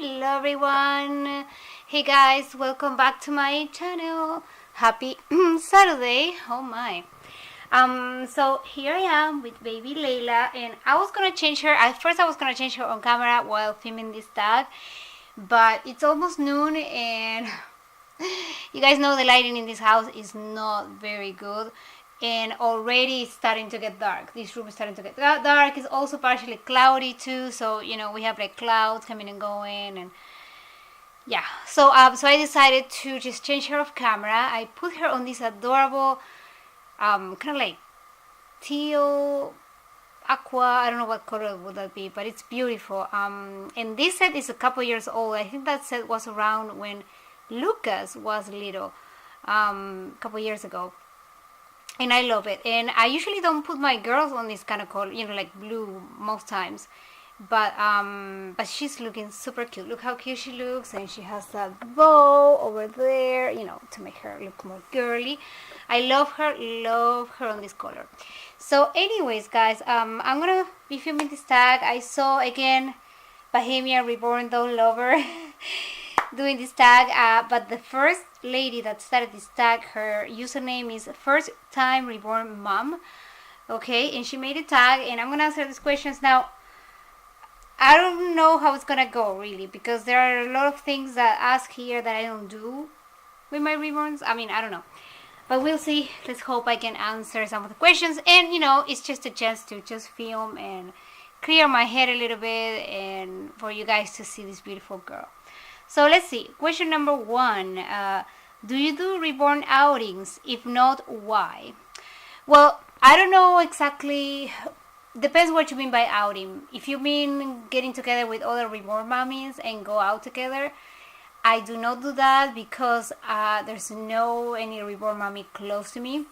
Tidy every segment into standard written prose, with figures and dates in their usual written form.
Hello everyone. Hey guys, welcome back to my channel. Happy Saturday. Oh my. So here I am with baby Layla, and I was gonna change her. At first I was gonna change her on camera while filming this tag, but it's almost noon and you guys know the lighting in this house is not very good, and already it's starting to get dark. This room is starting to get dark. It's also partially cloudy too, so you know we have like clouds coming and going, and yeah. So I decided to just change her off camera. I put her on this adorable kind of like teal aqua. I don't know what color would that be, but it's beautiful. And this set is a couple years old. I think that set was around when Lucas was little, couple years ago, and I love it. And I usually don't put my girls on this kind of color, you know, like blue most times, but she's looking super cute. Look how cute she looks, and she has that bow over there, you know, to make her look more girly. I love her on this color. So anyways guys, I'm gonna be filming this tag. I saw again Bohemia Reborn Doll Lover doing this tag, but the first lady that started this tag, her username is First Time Reborn Mom. Okay, and she made a tag, and I'm gonna answer these questions now. I don't know how it's gonna go really, because there are a lot of things that ask here that I don't do with my reborns. I mean, I don't know, but we'll see. Let's hope I can answer some of the questions, and you know, it's just a chance to just film and clear my head a little bit, and for you guys to see this beautiful girl. So let's see. Question number 1. Do you do reborn outings? If not, why? Well, I don't know exactly. Depends what you mean by outing. If you mean getting together with other reborn mommies and go out together, I do not do that because there's no any reborn mommy close to me.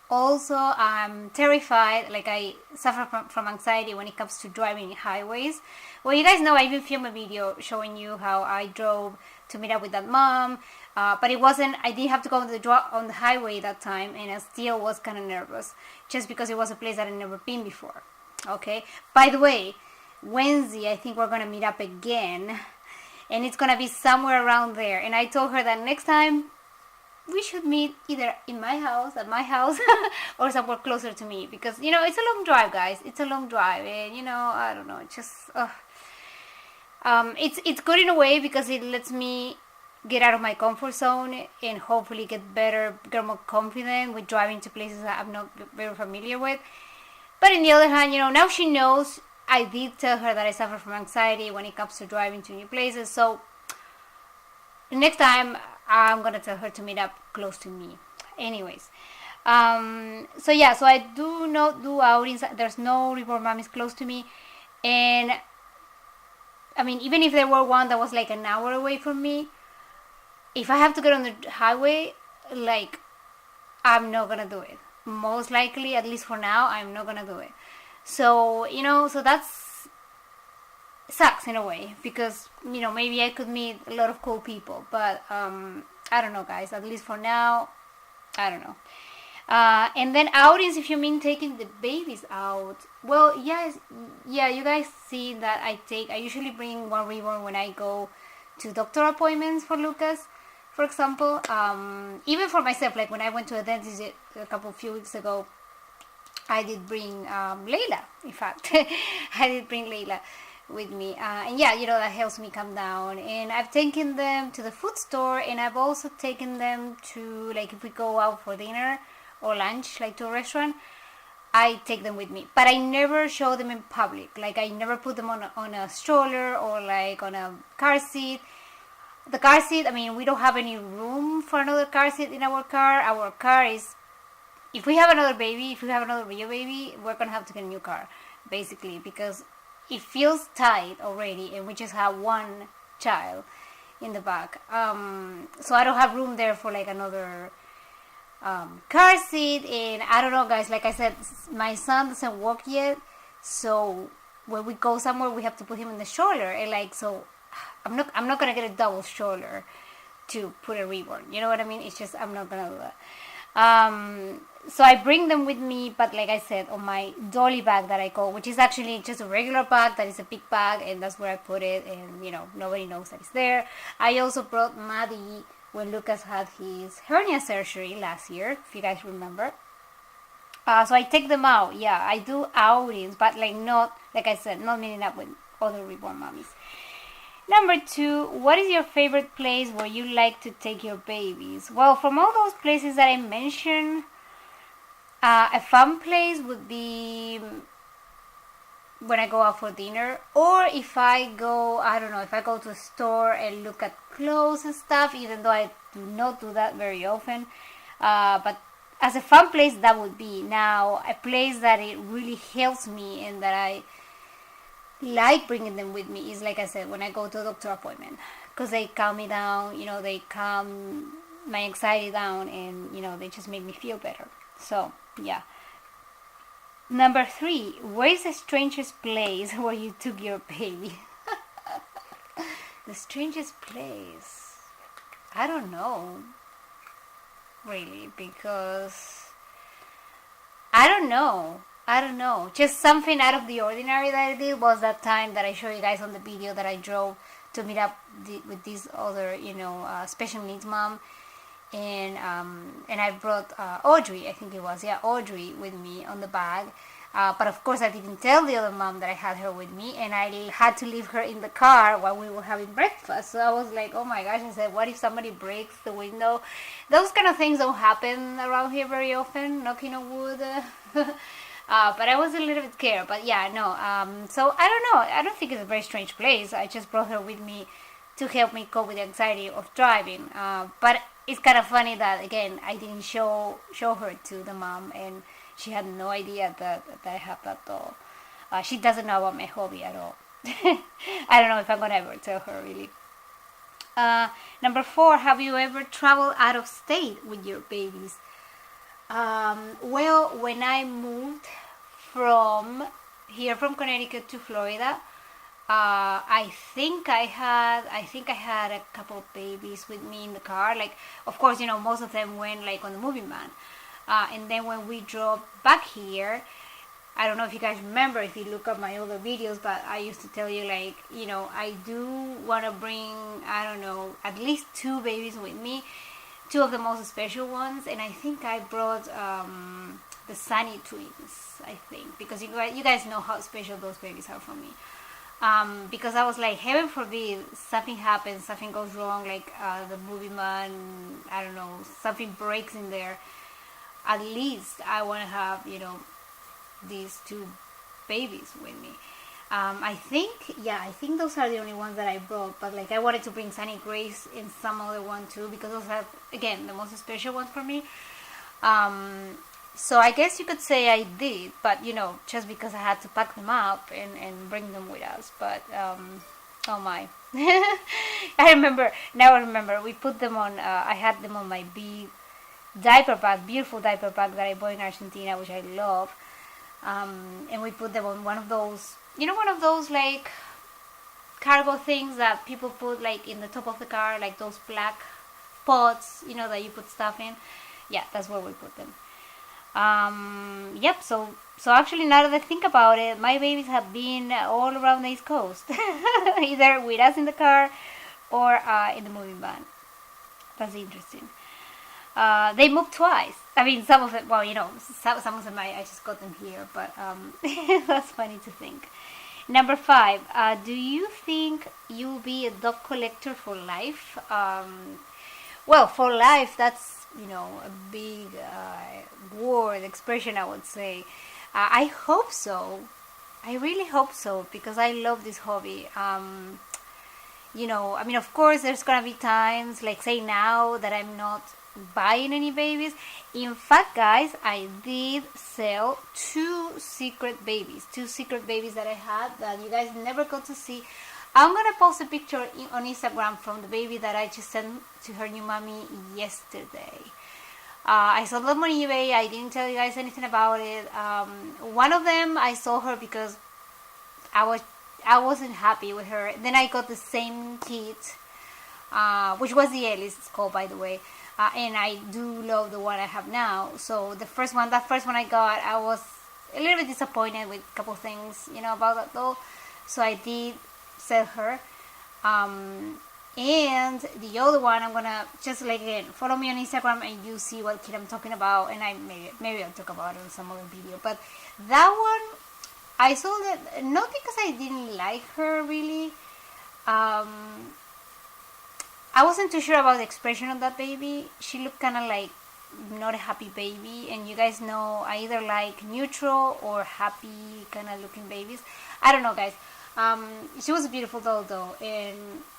Also, I'm terrified, like I suffer from anxiety when it comes to driving highways. Well, you guys know I even filmed a video showing you how I drove to meet up with that mom, but it wasn't, I didn't have to go on the highway that time, and I still was kind of nervous, just because it was a place that I'd never been before. Okay, by the way, Wednesday I think we're gonna meet up again, and it's gonna be somewhere around there, and I told her that next time we should meet either in my house, at my house, or somewhere closer to me, because you know it's a long drive, guys. It's a long drive, and you know, I don't know, it's just it's good in a way because it lets me get out of my comfort zone and hopefully get more confident with driving to places that I'm not very familiar with. But on the other hand, you know, now she knows. I did tell her that I suffer from anxiety when it comes to driving to new places, so next time I'm gonna tell her to meet up close to me. Anyways, so yeah, so I do not do outings. There's no reborn mommies close to me, and I mean, even if there were one that was like an hour away from me, if I have to get on the highway, like, I'm not gonna do it. Most likely, at least for now, I'm not gonna do it. So you know, so that's sucks in a way, because you know maybe I could meet a lot of cool people, but I don't know, guys. At least for now, I don't know. And then outings, if you mean taking the babies out, well, yes, yeah, you guys see that I usually bring one reborn when I go to doctor appointments for Lucas, for example. Even for myself, like when I went to a dentist a few weeks ago, I did bring Layla. In fact, I did bring Layla with me, and yeah, you know, that helps me calm down. And I've taken them to the food store, and I've also taken them to, like, if we go out for dinner or lunch, like to a restaurant, I take them with me, but I never show them in public. Like, I never put them on a stroller or like on a car seat. The car seat, I mean, we don't have any room for another car seat in our car. Our car is, if we have another baby, if we have another real baby, we're gonna have to get a new car, basically, because it feels tight already, and we just have one child in the back. So I don't have room there for like another car seat. And I don't know, guys, like I said, my son doesn't walk yet, so when we go somewhere we have to put him in the stroller, and like, so I'm not gonna get a double stroller to put a reborn, you know what I mean? It's just, I'm not gonna do that. So I bring them with me, but like I said, on my dolly bag that I call, which is actually just a regular bag that is a big bag, and that's where I put it, and nobody knows that it's there. I also brought Maddie when Lucas had his hernia surgery last year, if you guys remember. So I take them out. Yeah, I do outings, but not, like I said, not meeting up with other reborn mommies. Number 2, what is your favorite place where you like to take your babies? Well, from all those places that I mentioned, a fun place would be when I go out for dinner, or if I go, I don't know, if I go to a store and look at clothes and stuff, even though I do not do that very often. But as a fun place, that would be. Now, a place that it really helps me and that I like bringing them with me is, like I said, when I go to a doctor appointment, because they calm me down, they calm my anxiety down, and they just make me feel better. So yeah. Number 3, where is the strangest place where you took your baby? The strangest place, I don't know really, because I don't know. Just something out of the ordinary that I did was that time that I showed you guys on the video that I drove to meet up with this other, special needs mom, and I brought Audrey, I think it was, Audrey with me on the bag. But of course I didn't tell the other mom that I had her with me, and I had to leave her in the car while we were having breakfast. So I was like, oh my gosh, I said, what if somebody breaks the window? Those kind of things don't happen around here very often, knocking on wood. But I was a little bit scared. But yeah, no. So I don't know. I don't think it's a very strange place. I just brought her with me to help me cope with the anxiety of driving. But it's kind of funny that, again, I didn't show her to the mom, and she had no idea that I have that doll. She doesn't know about my hobby at all. I don't know if I'm gonna ever tell her, really. Number 4, have you ever traveled out of state with your babies? Well, when I moved from Connecticut to Florida, I think I had a couple of babies with me in the car. Like, of course, most of them went on the moving van. And then when we drove back here, I don't know if you guys remember, if you look at my older videos, but I used to tell you, I do want to bring, I don't know, at least 2 babies with me, 2 of the most special ones, and I think I brought the Sunny twins, I think, because you guys know how special those babies are for me. Because I was like, heaven forbid, something happens, something goes wrong, the movie man, I don't know, something breaks in there. At least I want to have, these 2 babies with me. I think those are the only ones that I brought, but I wanted to bring Sunny Grace and some other one too, because those are, again, the most special ones for me. So I guess you could say I did, but just because I had to pack them up and bring them with us. But oh my. I remember, we put them on, I had them on my big diaper bag, beautiful diaper bag that I bought in Argentina, which I love. And we put them on one of those, cargo things that people put in the top of the car, those black pots, that you put stuff in. Yeah, that's where we put them. Yep, so actually, now that I think about it, my babies have been all around the East Coast, either with us in the car or in the moving van. That's interesting. They moved twice. I mean, some of them, some of them I just got them here, but that's funny to think. Number 5, do you think you'll be a dog collector for life? Well, for life, that's, a big word, expression, I would say. I hope so. I really hope so, because I love this hobby. Of course, there's going to be times, say now, that I'm not buying any babies. In fact, guys, I did sell 2 secret babies that I had that you guys never got to see. I'm gonna post a picture on Instagram from the baby that I just sent to her new mommy yesterday. I sold them on eBay. I didn't tell you guys anything about it. One of them I sold her because I wasn't happy with her. Then I got the same kit, which was the Alice, it's called, by the way. and I do love the one I have now. So that first one I got, I was a little bit disappointed with a couple things, about that though. So I did sell her. And the other one, I'm gonna just again follow me on Instagram and you see what kid I'm talking about, and I maybe I'll talk about it in some other video. But that one, I sold it not because I didn't like her really. I wasn't too sure about the expression of that baby. She looked kind of like not a happy baby, and you guys know I either like neutral or happy kind of looking babies. I don't know, guys. She was a beautiful doll though,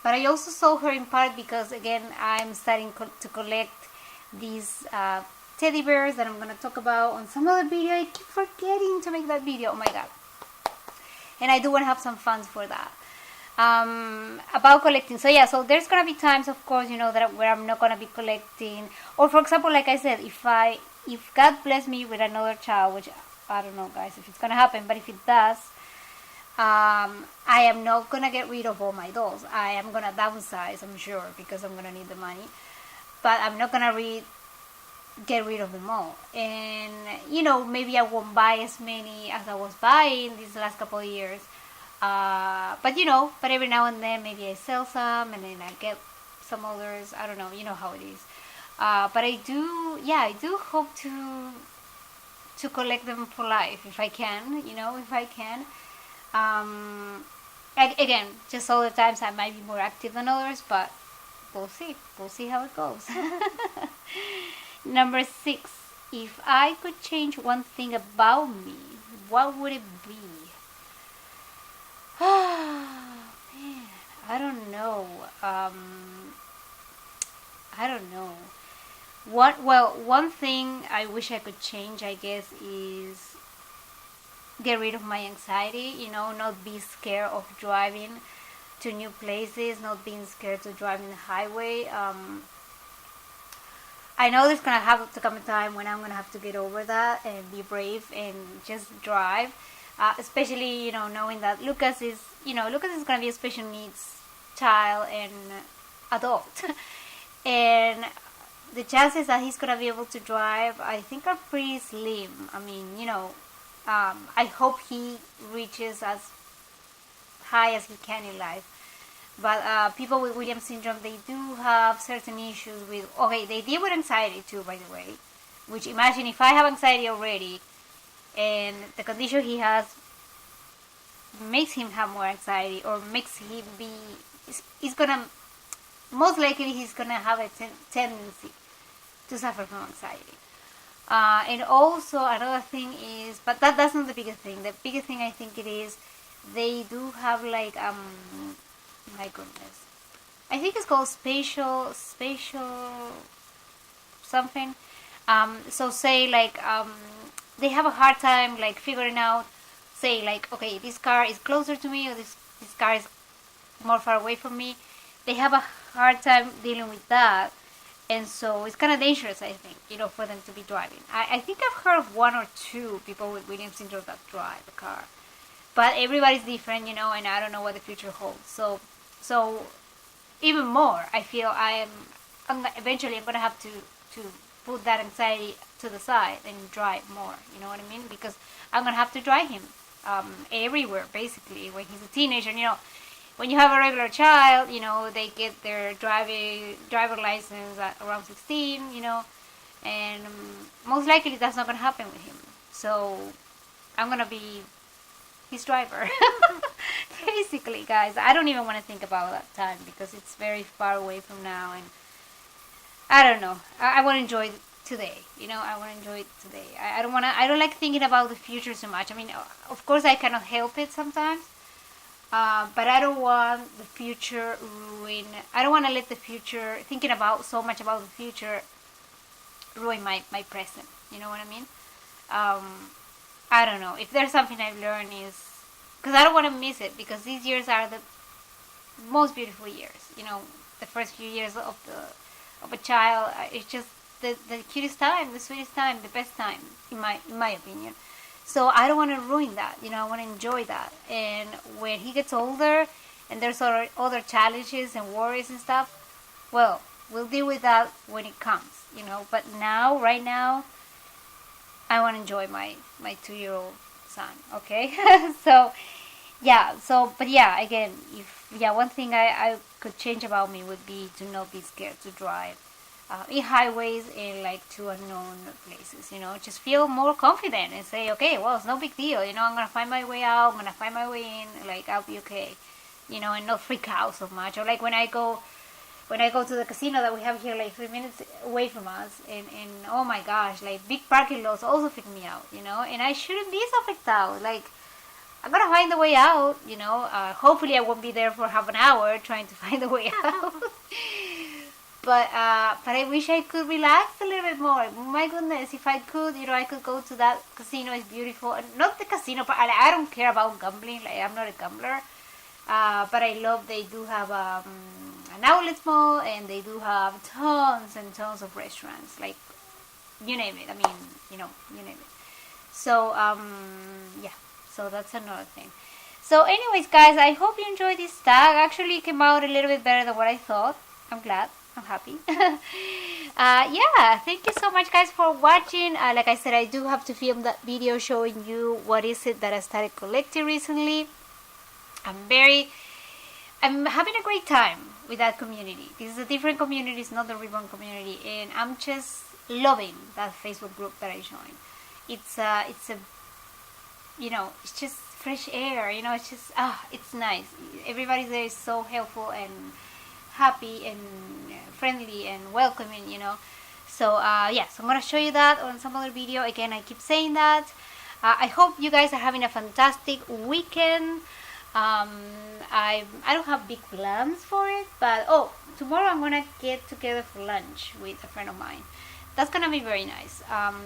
but I also saw her in part because again I'm starting to collect these teddy bears that I'm gonna talk about on some other video. I keep forgetting to make that video. Oh my god! And I do want to have some fun for that. About collecting. So yeah, so there's gonna be times, of course, where I'm not gonna be collecting. Or for example, like I said, if God bless me with another child, which I don't know, guys, if it's gonna happen, but if it does, I am not gonna get rid of all my dolls. I am gonna downsize, I'm sure, because I'm gonna need the money. But I'm not gonna get rid of them all. And maybe I won't buy as many as I was buying these last couple of years. But every now and then maybe I sell some and then I get some others. I don't know, you know how it is. But I do hope to collect them for life if I can, if I can. Again, just all the times I might be more active than others, but we'll see how it goes. Number 6, if I could change one thing about me, what would it be? Man, I don't know. One thing I wish I could change, I guess, is get rid of my anxiety. Not be scared of driving to new places, not being scared to drive in the highway. I know there's gonna have to come a time when I'm gonna have to get over that and be brave and just drive. Especially, knowing that Lucas is going to be a special needs child and adult. And the chances that he's going to be able to drive, I think, are pretty slim. I mean, I hope he reaches as high as he can in life. But people with Williams syndrome, they do have certain issues with, they deal with anxiety too, by the way. Which, imagine if I have anxiety already, and the condition he has makes him have more anxiety, or makes him be, most likely he's gonna have a tendency to suffer from anxiety. And also another thing is, but that's not the biggest thing. The biggest thing I think it is, they do have my goodness, I think it's called spatial something. So say they have a hard time figuring out, say okay, this car is closer to me, or this car is more far away from me. They have a hard time dealing with that, and so it's kind of dangerous, I think, for them to be driving. I think I've heard of 1 or 2 people with Williams syndrome that drive a car, but everybody's different, and I don't know what the future holds. So even more, I feel eventually I'm gonna have to put that anxiety to the side and drive more, you know what I mean? Because I'm gonna have to drive him everywhere, basically, when he's a teenager. When you have a regular child, they get their driver license at around 16, and most likely that's not gonna happen with him. So I'm gonna be his driver. Basically, guys, I don't even want to think about that time because it's very far away from now, and I don't know. I want to enjoy today. I want to enjoy it today. I don't like thinking about the future so much. I mean, of course, I cannot help it sometimes, but I don't want the future ruin. I don't want to let the future, thinking about so much about the future, ruin my present. You know what I mean? I don't know. If there's something I've learned is, because I don't want to miss it, because these years are the most beautiful years. The first few years of a child, it's just the cutest time, the sweetest time, the best time, in my opinion. So I don't want to ruin that. I want to enjoy that. And when he gets older, and there's other challenges and worries and stuff, well, we'll deal with that when it comes, you know. But now, right now, I want to enjoy my 2-year-old son. Okay, so yeah. So, but yeah, again, if yeah, one thing I could change about me would be to not be scared to drive in highways and like to unknown places. You know, just feel more confident and say, okay, well, it's no big deal. You know, I'm gonna find my way out. I'm gonna find my way in. Like, I'll be okay. You know, and not freak out so much. Or like when I go to the casino that we have here like 3 minutes away from us, and oh my gosh, like big parking lots also freak me out, you know, and I shouldn't be so freaked out. Like, I'm gonna find the way out, you know. Hopefully I won't be there for half an hour trying to find the way out. But I wish I could relax a little bit more. My goodness, if I could, you know, I could go to that casino. It's beautiful. And not the casino, but I don't care about gambling. Like, I'm not a gambler. But I love they do have an outlet mall, and they do have tons and tons of restaurants. Like, you name it. I mean, you know, you name it. So yeah. So that's another thing. So anyways, guys, I hope you enjoyed this tag. Actually, it came out a little bit better than what I thought. I'm glad. I'm happy. Yeah, thank you so much, guys, for watching. Like I said, I do have to film that video showing you what is it that I started collecting recently. I'm having a great time with that community. This is a different community. It's not the Reborn community, and I'm just loving that Facebook group that I joined. It's a you know, it's just fresh air. You know, it's just it's nice. Everybody there is so helpful and happy and friendly and welcoming, you know. So yeah, so I'm gonna show you that on some other video. Again, I keep saying that. I hope you guys are having a fantastic weekend. I don't have big plans for it, but tomorrow I'm gonna get together for lunch with a friend of mine. That's gonna be very nice.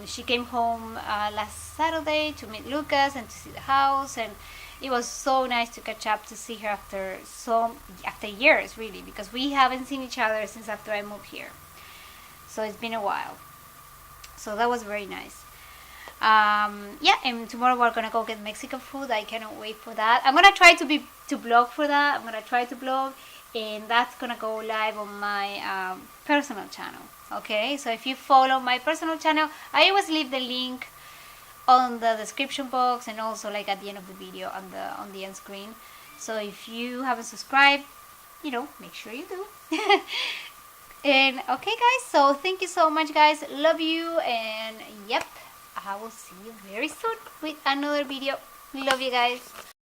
She came home last Saturday to meet Lucas and to see the house, and it was so nice to catch up, to see her after years, really, because we haven't seen each other since after I moved here. So it's been a while. So that was very nice. Yeah, and tomorrow we're gonna go get Mexican food. I cannot wait for that. I'm gonna try to blog for that. I'm gonna try to blog, and that's gonna go live on my personal channel. Okay, so if you follow my personal channel, I always leave the link on the description box, and also like at the end of the video on the end screen. So if you haven't subscribed, you know, make sure you do. And okay, guys, so thank you so much, guys. Love you, and yep, I will see you very soon with another video. Love you, guys.